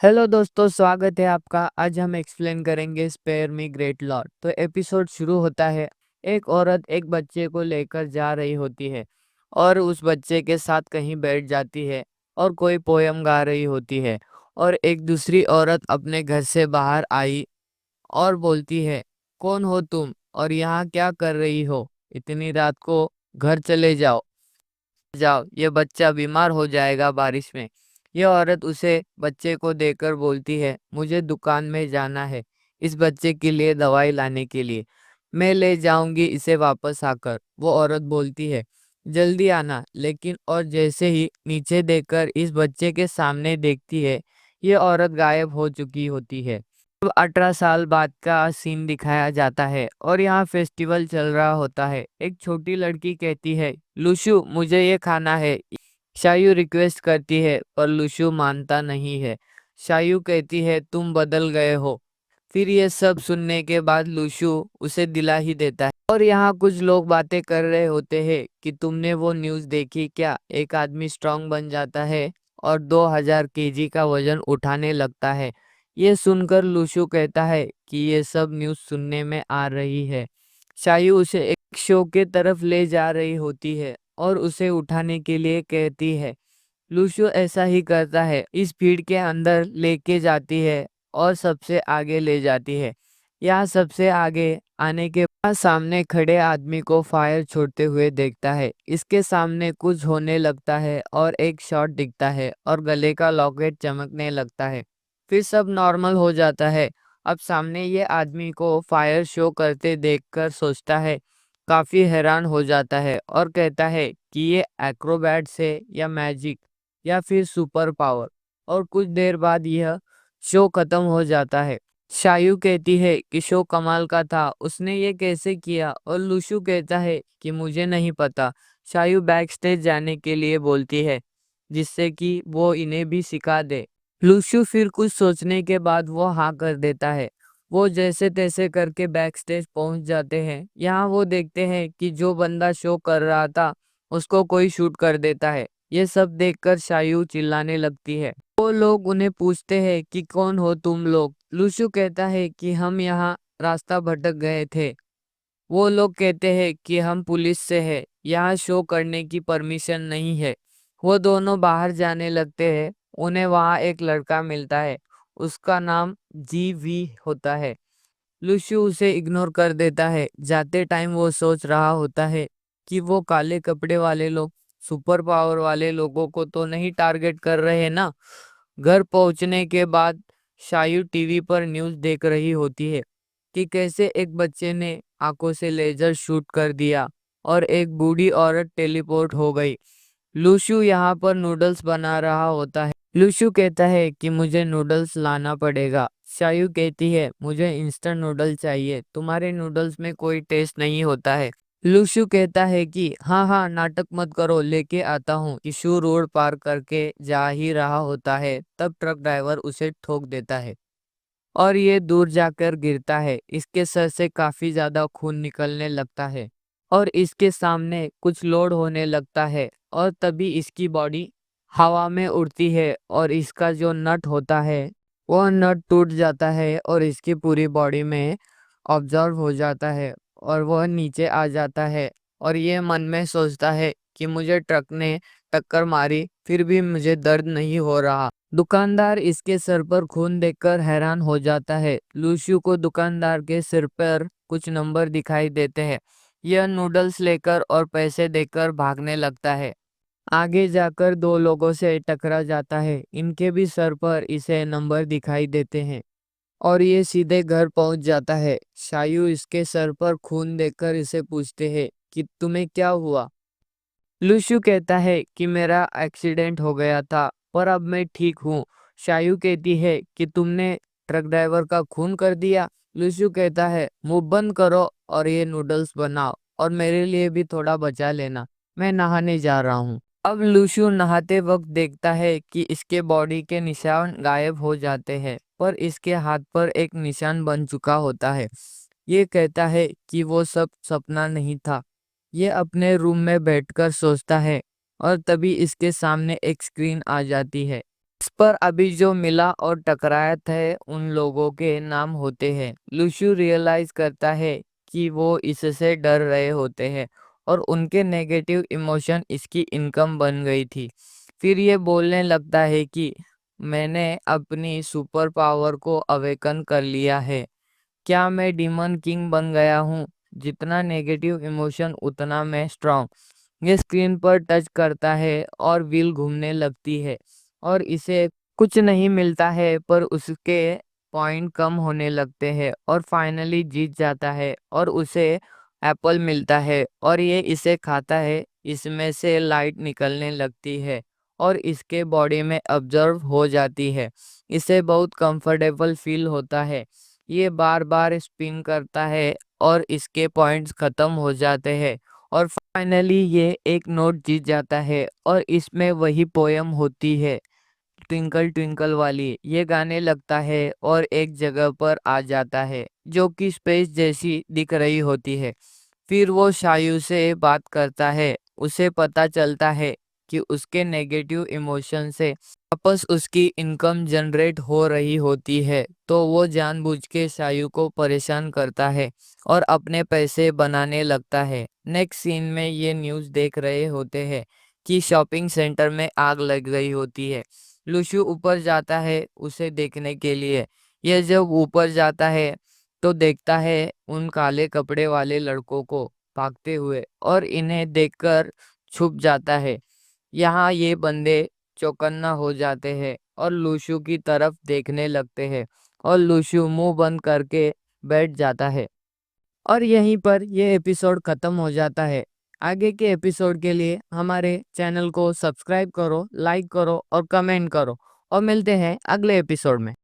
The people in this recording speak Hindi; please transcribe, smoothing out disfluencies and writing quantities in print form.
हेलो दोस्तों, स्वागत है आपका। आज हम एक्सप्लेन करेंगे स्पेयर मी ग्रेट लॉर्ड। तो एपिसोड शुरू होता है। एक औरत एक बच्चे को लेकर जा रही होती है और उस बच्चे के साथ कहीं बैठ जाती है और कोई पोयम गा रही होती है। और एक दूसरी औरत अपने घर से बाहर आई और बोलती है, कौन हो तुम और यहाँ क्या कर रही हो? इतनी रात को घर चले जाओ जाओ, ये बच्चा बीमार हो जाएगा बारिश में। यह औरत उसे बच्चे को देकर बोलती है, मुझे दुकान में जाना है इस बच्चे के लिए दवाई लाने के लिए। मैं ले जाऊंगी इसे वापस आकर। वो औरत बोलती है, जल्दी आना। लेकिन और जैसे ही नीचे देखकर इस बच्चे के सामने देखती है, ये औरत गायब हो चुकी होती है। अब 18 साल बाद का सीन दिखाया जाता है और यहाँ फेस्टिवल चल रहा होता है। एक छोटी लड़की कहती है, लुशु मुझे ये खाना है। शायू रिक्वेस्ट करती है पर लुशु मानता नहीं है। शायू कहती है, तुम बदल गए हो। फिर ये सब सुनने के बाद लुशु उसे दिला ही देता है। और यहाँ कुछ लोग बातें कर रहे होते हैं कि तुमने वो न्यूज़ देखी क्या? एक आदमी स्ट्रांग बन जाता है और 2000 केजी का वजन उठाने लगता है। ये सुनकर लुशु कहता है कि ये सब न्यूज़ सुनने में आ रही है। शायू उसे एक शो के तरफ ले जा रही होती है और उसे उठाने के लिए कहती है। लूशो ऐसा ही करता है, इस भीड़ के अंदर लेके जाती है और सबसे आगे ले जाती है। यहाँ सबसे आगे आने के बाद सामने खड़े आदमी को फायर छोड़ते हुए देखता है। इसके सामने कुछ होने लगता है और एक शॉट दिखता है और गले का लॉकेट चमकने लगता है। फिर सब नॉर्मल हो जाता है। अब सामने ये आदमी को फायर शो करते देखकर सोचता है, काफी हैरान हो जाता है और कहता है कि ये एक्रोबैट से या मैजिक या फिर सुपर पावर। और कुछ देर बाद यह शो खत्म हो जाता है। शायू कहती है कि शो कमाल का था, उसने ये कैसे किया? और लुशु कहता है कि मुझे नहीं पता। शायू बैक स्टेज जाने के लिए बोलती है जिससे कि वो इन्हें भी सिखा दे। लुशु फिर कुछ सोचने के बाद वो हाँ कर देता है। वो जैसे तैसे करके बैक स्टेज पहुंच जाते हैं। यहाँ वो देखते हैं कि जो बंदा शो कर रहा था उसको कोई शूट कर देता है। ये सब देखकर शायू चिल्लाने लगती है। वो लोग उन्हें पूछते हैं कि कौन हो तुम लोग? लुशु कहता है कि हम यहाँ रास्ता भटक गए थे। वो लोग कहते हैं कि हम पुलिस से है, यहाँ शो करने की परमिशन नहीं है। वो दोनों बाहर जाने लगते हैं। उन्हें वहाँ एक लड़का मिलता है, उसका नाम जीवी होता है। लुशु उसे इग्नोर कर देता है। जाते टाइम वो सोच रहा होता है कि वो काले कपड़े वाले लोग सुपर पावर वाले लोगों को तो नहीं टारगेट कर रहे ना। घर पहुंचने के बाद शायू टीवी पर न्यूज़ देख रही होती है कि कैसे एक बच्चे ने आंखों से लेजर शूट कर दिया और एक बूढ़ी औरत टेलीपोर्ट हो गई। लूशु यहाँ पर नूडल्स बना रहा होता है। लूशु कहता है कि मुझे नूडल्स लाना पड़ेगा। शायू कहती है, मुझे इंस्टेंट नूडल चाहिए, तुम्हारे नूडल्स में कोई टेस्ट नहीं होता है। लूशु कहता है कि हाँ हाँ नाटक मत करो, लेके आता हूँ। इशू रोड पार करके जा ही रहा होता है, तब ट्रक ड्राइवर उसे ठोक देता है और ये दूर जाकर गिरता है। इसके सर से काफी ज्यादा खून निकलने लगता है और इसके सामने कुछ लोड होने लगता है और तभी इसकी बॉडी हवा में उड़ती है और इसका जो नट होता है वह नट टूट जाता है और इसकी पूरी बॉडी में ऑब्जर्व हो जाता है और वह नीचे आ जाता है। और ये मन में सोचता है कि मुझे ट्रक ने टक्कर मारी फिर भी मुझे दर्द नहीं हो रहा। दुकानदार इसके सर पर खून देखकर हैरान हो जाता है। लूशु को दुकानदार के सिर पर कुछ नंबर दिखाई देते हैं। यह नूडल्स लेकर और पैसे देकर भागने लगता है। आगे जाकर दो लोगों से टकरा जाता है। इनके भी सर पर इसे नंबर दिखाई देते हैं और ये सीधे घर पहुंच जाता है। शायू इसके सर पर खून देखकर इसे पूछते हैं कि तुम्हें क्या हुआ? लुशु कहता है कि मेरा एक्सीडेंट हो गया था पर अब मैं ठीक हूँ। शायू कहती है कि तुमने ट्रक ड्राइवर का खून कर दिया। लुशु कहता है, मुंह बंद करो और ये नूडल्स बनाओ और मेरे लिए भी थोड़ा बचा लेना, मैं नहाने जा रहा हूँ। अब लुशु नहाते वक्त देखता है कि इसके बॉडी के निशान गायब हो जाते हैं पर इसके हाथ पर एक निशान बन चुका होता है। ये कहता है कि वो सब सपना नहीं था। ये अपने रूम में बैठकर सोचता है और तभी इसके सामने एक स्क्रीन आ जाती है। इस पर अभी जो मिला और टकराया थे उन लोगों के नाम होते हैं। लूशु रियलाइज करता है कि वो इससे डर रहे होते हैं और उनके नेगेटिव इमोशन इसकी इनकम बन गई थी। फिर ये बोलने लगता है कि मैंने अपनी सुपर पावर को अवेकन कर लिया है। क्या मैं डीमन किंग बन गया हूँ? जितना नेगेटिव इमोशन उतना मैं स्ट्रांग। ये स्क्रीन पर टच करता है और व्हील घूमने लगती है और इसे कुछ नहीं मिलता है, पर उसके पॉइंट कम होने लगते हैं और फाइनली जीत जाता है और उसे एप्पल मिलता है और ये इसे खाता है। इसमें से लाइट निकलने लगती है और इसके बॉडी में ऑब्जर्व हो जाती है। इसे बहुत कंफर्टेबल फील होता है। ये बार बार स्पिन करता है और इसके पॉइंट्स खत्म हो जाते हैं और फाइनली ये एक नोट जीत जाता है और इसमें वही पोयम होती है, ट्विंकल ट्विंकल वाली। ये गाने लगता है और एक जगह पर आ जाता है जो कि स्पेस जैसी दिख रही होती है। फिर वो शायू से बात करता है। उसे पता चलता है कि उसके नेगेटिव इमोशन से वापस उसकी इनकम जनरेट हो रही होती है, तो वो जानबूझ के शायू को परेशान करता है और अपने पैसे बनाने लगता है। नेक्स्ट सीन में ये न्यूज़ देख रहे होते हैं कि शॉपिंग सेंटर में आग लग गई होती है। लूशु ऊपर जाता है उसे देखने के लिए। यह जब ऊपर जाता है तो देखता है उन काले कपड़े वाले लड़कों को भागते हुए और इन्हें देखकर छुप जाता है। यहाँ ये बंदे चौकन्ना हो जाते हैं और लूशु की तरफ देखने लगते हैं और लूशु मुंह बंद करके बैठ जाता है और यहीं पर ये एपिसोड खत्म हो जाता है। आगे के एपिसोड के लिए हमारे चैनल को सब्सक्राइब करो, लाइक करो और कमेंट करो और मिलते हैं अगले एपिसोड में।